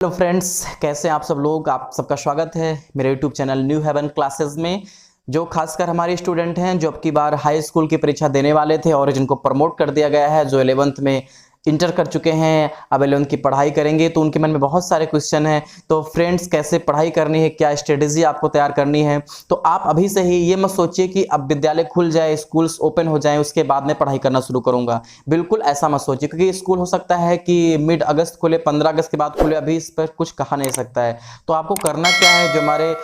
Hello friends, कैसे हैं आप सब लोग। आप सबका स्वागत है मेरे YouTube channel new haven classes में। जो खासकर हमारे स्टूडेंट हैं जो अब की बार हाई स्कूल की परीक्षा देने वाले थे और जिनको प्रमोट कर दिया गया है, जो 11th में इंटर कर चुके हैं, अब 11th की पढ़ाई करेंगे, तो उनके मन में बहुत सारे क्वेश्चन हैं। तो फ्रेंड्स, कैसे पढ़ाई करनी है, क्या स्ट्रेटेजी आपको तैयार करनी है, तो आप अभी से ही ये मत सोचिए कि अब विद्यालय खुल जाए, स्कूल्स ओपन हो जाए, उसके बाद में पढ़ाई करना शुरू करूंगा। बिल्कुल ऐसा मत सोचिए, क्योंकि स्कूल हो सकता है कि मिड अगस्त खुले, 15 अगस्त के बाद खुले, अभी इस पर कुछ कहा नहीं सकता है। तो आपको करना क्या है, जो हमारे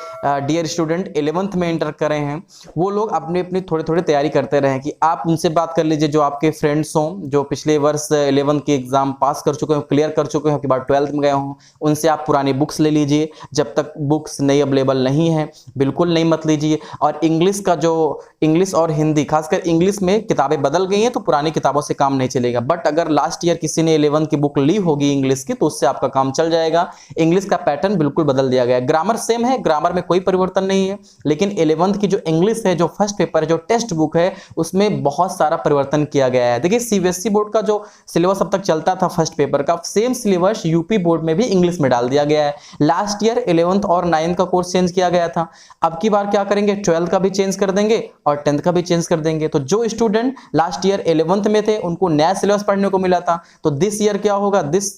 डियर स्टूडेंट 11th में इंटर करे हैं, वो लोग अपनी अपनी थोड़ी थोड़ी तैयारी करते रहें। कि आप उनसे बात कर लीजिए जो आपके फ्रेंड्स हों, जो पिछले वर्ष 11th की एग्जाम पास कर चुके हो, क्लियर कर चुके हो, के बाद 12th में गए हों, उनसे आप पुरानी बुक्स ले लीजिए। जब तक बुक्स नई अवेलेबल नहीं है, बिल्कुल नहीं मत लीजिए। और इंग्लिश का जो इंग्लिश और हिंदी, खासकर इंग्लिश में किताबें बदल गई हैं, तो पुरानी किताबों से काम नहीं चलेगा। बट अगर लास्ट ईयर किसी ने 11th की बुक ली होगी इंग्लिश की, तो उससे आपका काम चल जाएगा। इंग्लिश का पैटर्न बिल्कुल बदल दिया गया है, ग्रामर सेम है, ग्रामर में कोई परिवर्तन नहीं है, लेकिन 11th की जो इंग्लिश है, जो फर्स्ट पेपर है, जो टेक्स्ट बुक है, उसमें बहुत सारा परिवर्तन किया गया है। देखिए, सीबीएसई बोर्ड का जो सिलेबस अब तक चलता था फर्स्ट पेपर का, सेम सिलेबस यूपी बोर्ड में भी इंग्लिश में डाल दिया गया है। लास्ट ईयर 11th और 9th का कोर्स चेंज किया गया था, अब की बार क्या करेंगे, 12th का भी चेंज कर देंगे और 10th का भी चेंज कर देंगे। तो जो स्टूडेंट लास्ट ईयर 11th में थे, उनको नया सिलेबस पढ़ने को मिला था, तो दिस ईयर क्या होगा, दिस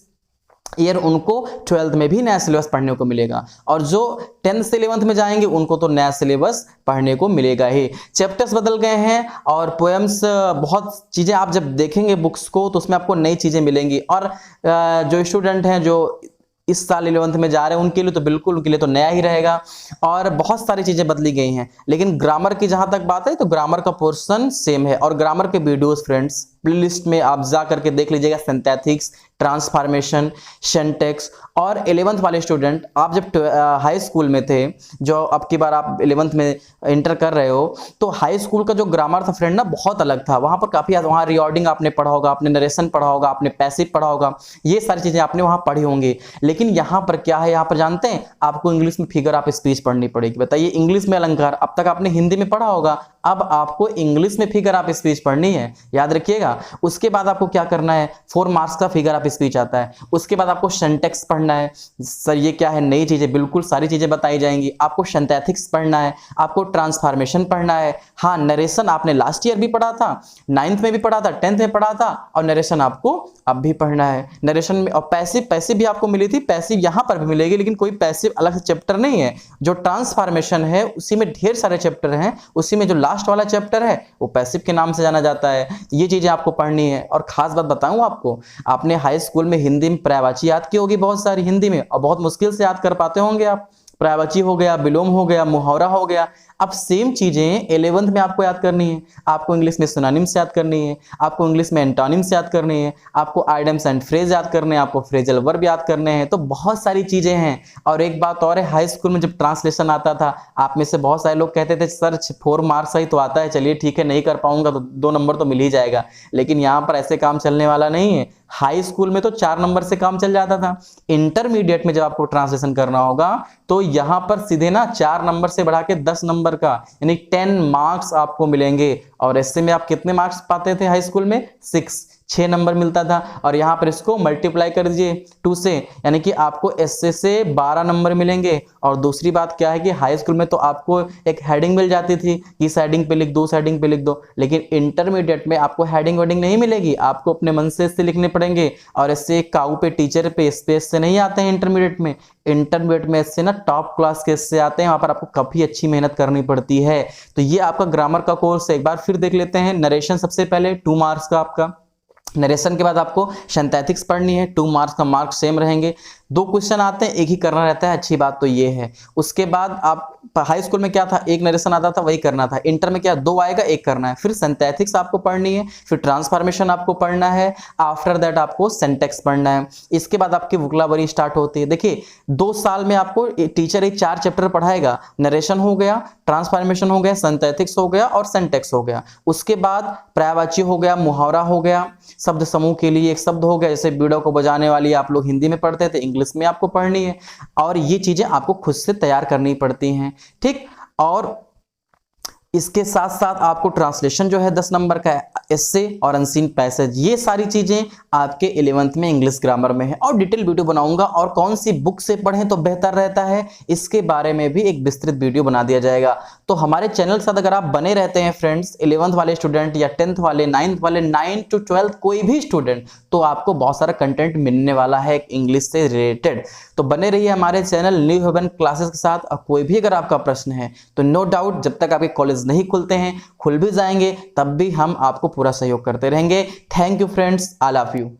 ईयर उनको 12th में भी नया सिलेबस पढ़ने को मिलेगा। और जो 10th से 11th में जाएंगे, उनको तो नया सिलेबस पढ़ने को मिलेगा ही। चैप्टर्स बदल गए हैं और पोएम्स, बहुत चीजें आप जब देखेंगे बुक्स को, तो उसमें आपको नई चीजें मिलेंगी। और जो स्टूडेंट हैं जो इस साल 11th में जा रहे हैं, उनके लिए तो बिल्कुल, उनके लिए तो नया ही रहेगा। और बहुत सारी चीजें बदली गई हैं, लेकिन ग्रामर की जहां तक बात है, तो ग्रामर का पोर्शन सेम है। और ग्रामर के वीडियोस फ्रेंड्स प्लेलिस्ट में आप जा करके देख लीजिएगा, सिंथेटिक्स, ट्रांसफॉर्मेशन, सिंटैक्स। और 11th वाले स्टूडेंट, आप जब हाई स्कूल में थे, जो अब की बार आप 11th में इंटर कर रहे हो, तो हाई स्कूल का जो ग्रामर था फ्रेंड ना, बहुत अलग था। वहां पर काफी, वहां रिकॉर्डिंग आपने पढ़ा होगा, आपने नरेशन पढ़ा होगा, आपने पैसिव पढ़ा होगा, ये सारी चीजें आपने वहां पढ़ी होंगी। लेकिन यहाँ पर क्या है, यहाँ पर जानते हैं, आपको इंग्लिश में फिगर ऑफ स्पीच पढ़नी पड़ेगी। बताइए, इंग्लिश में अलंकार अब तक आपने हिंदी में पढ़ा होगा, अब आपको इंग्लिश में फिगर ऑफ स्पीच पढ़नी है, याद रखिएगा। उसके बाद आपको क्या करना है, 4 मार्क्स का फिगर ऑफ स्पीच आता है। उसके बाद आपको सिंटैक्स पढ़ना है। सर ये क्या है, नई चीजें, बिल्कुल सारी चीजें बताई जाएंगी। आपको सिंथेटिक्स पढ़ना है, आपको ट्रांसफॉर्मेशन पढ़ना है। हाँ, नरेशन आपने लास्ट ईयर भी पढ़ा था, 9th में भी पढ़ा था, 10th में पढ़ा था, और नरेशन आपको अब भी पढ़ना है। नरेशन में, और पैसिव भी आपको मिली थी, पैसिव यहां पर भी मिलेगी, लेकिन कोई पैसिव अलग से चैप्टर नहीं है। जो ट्रांसफॉर्मेशन है, उसी में ढेर सारे चैप्टर हैं, उसी में जो लास्ट वाला चैप्टर है, वो पैसिव के नाम से जाना जाता है। ये चीजें आपको पढ़नी है। और खास बात बताऊं आपको, आपने हाई स्कूल में हिंदी में पर्यायवाची याद की होगी, बहुत सारी हिंदी में, और बहुत मुश्किल से याद कर पाते होंगे आप। पर्यायवाची हो गया, विलोम हो गया, मुहावरा हो गया। अब सेम चीजें 11th में आपको याद करनी है। आपको इंग्लिश में सिनोनिम्स याद करनी है, आपको इंग्लिश में एंटोनिम्स याद करनी है, आपको आइडम्स एंड फ्रेज याद करने हैं, आपको फ्रेजल वर्ब याद करने हैं। तो बहुत सारी चीजें हैं। और एक बात और है, हाई स्कूल में जब ट्रांसलेशन आता था, आप में से बहुत सारे लोग कहते थे सर 4 मार्क्स ही तो आता है, चलिए ठीक है, नहीं कर पाऊंगा तो 2 नंबर तो मिल ही जाएगा। लेकिन यहाँ पर ऐसे काम चलने वाला नहीं है। हाई स्कूल में तो 4 नंबर से काम चल जाता था। इंटरमीडिएट में जब आपको ट्रांसलेशन करना होगा, तो यहां पर सीधे ना 4 नंबर से बढ़ा के 10 नंबर का, यानी 10 मार्क्स आपको मिलेंगे। और ऐसे में आप कितने मार्क्स पाते थे हाई स्कूल में, 6 नंबर मिलता था। और यहां पर इसको मल्टीप्लाई कर दीजिए 2 से, यानी कि आपको ऐसे से 12 नंबर मिलेंगे। और दूसरी बात क्या है कि हाई स्कूल में तो आपको एक हेडिंग मिल जाती थी, इस हेडिंग पे लिख दो, उस हेडिंग पे लिख दो। लेकिन इंटरमीडिएट में आपको हेडिंग वेडिंग नहीं मिलेगी, आपको अपने मन से इससे लिखने पड़ेंगे। और इससे काऊ पे, टीचर पे, स्पेस से नहीं आते हैं इंटरमीडिएट में। इंटरमीडिएट में इससे ना टॉप क्लास के इससे आते हैं, वहां पर आपको काफी अच्छी मेहनत करनी पड़ती है। तो ये आपका ग्रामर का कोर्स एक बार फिर देख लेते हैं। नरेशन सबसे पहले 2 मार्क्स का आपका। नरेशन के बाद आपको सिंथेटिक्स पढ़नी है, 2 मार्क्स का, मार्क्स सेम रहेंगे। 2 क्वेश्चन आते हैं, एक ही करना रहता है, अच्छी बात तो ये है। उसके बाद आप हाई स्कूल में क्या था, एक नरेशन आता था, वही करना था। इंटर में क्या, 2 आएगा, एक करना है। फिर सिंथेटिक्स आपको पढ़नी है, फिर ट्रांसफॉर्मेशन आपको पढ़ना है, आफ्टर दैट आपको सिंटैक्स पढ़ना है। इसके बाद आपकी वोकैबुलरी स्टार्ट होती है। देखिए, 2 साल में आपको टीचर 4 चैप्टर पढ़ाएगा। नरेशन हो गया, ट्रांसफॉर्मेशन हो गया, सिंथेटिक्स हो गया और सिंटैक्स हो गया। उसके बाद पर्यायवाची हो गया, मुहावरा हो गया, शब्द समूह के लिए एक शब्द हो गया, जैसे बीड़ों को बजाने वाली आप लोग हिंदी में पढ़ते थे, इंग्लिश में आपको पढ़नी है। और ये चीजें आपको खुद से तैयार करनी पड़ती हैं, ठीक। और इसके साथ साथ आपको ट्रांसलेशन जो है 10 नंबर का एस्से और अनसीन पैसेज, ये सारी चीजें आपके 11th में इंग्लिश ग्रामर में है। और डिटेल वीडियो बनाऊंगा और कौन सी बुक से पढ़ें तो बेहतर रहता है इसके बारे में भी एक विस्तृत वीडियो बना दिया जाएगा। तो हमारे चैनल के साथ अगर आप बने रहते हैं फ्रेंड्स, 11th वाले स्टूडेंट या 10th वाले, 9th वाले, 9 to 12 कोई भी स्टूडेंट, तो आपको बहुत सारा कंटेंट मिलने वाला है इंग्लिश से रिलेटेड। तो बने रहिए हमारे चैनल न्यू हेवन क्लासेस के साथ। और कोई भी अगर आपका प्रश्न है तो नो डाउट जब तक आपके कॉलेज नहीं खुलते हैं, खुल भी जाएंगे तब भी हम आपको पूरा सहयोग करते रहेंगे। Thank you friends, I love you.